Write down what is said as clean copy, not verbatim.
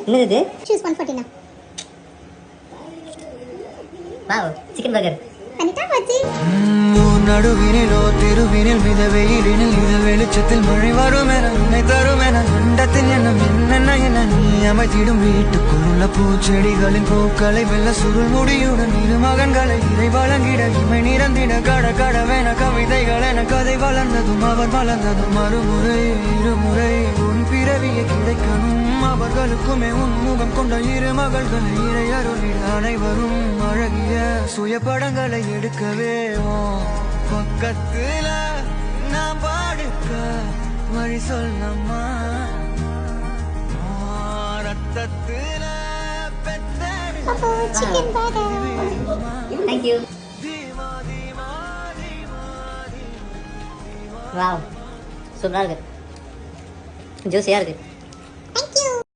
என்னது இது? choose 114 wow, chicken burger. பண்ணிட்டா பாச்சி. நடுவினிலோ திருவினில் மித வெயிலினில் இத வெளிச்சத்தில் மழை வரும் என உன்னை தரும் என அண்டத்தின் எண்ணம் என்னென்ன என நீ அமைத்திடும் வீட்டுக்குள்ள பூச்செடிகளின் பூக்களை வெள்ள சுருள் முடியுடன் இரு மகன்களை இறை வழங்கிட இமை நிறந்திட கட கடவென கவிதைகள் என கதை வளர்ந்ததும் அவர் வளர்ந்ததும் மறுமுறை இருமுறை உன் பிறவியை கிடைக்கணும் அவர்களுக்குமே உன்முகம் கொண்ட இரு மகள்களை இறை அருளிட அனைவரும் அழகிய சுய படங்களை எடுக்கவே பக்கத்துல நான் பாடுக்க வழி சொல்லம்மா ரத்தத்துல அப்போ chicken burger. Thank you. Wow, சூப்பரா இருக்கு, ஜூஸியா இருக்கு.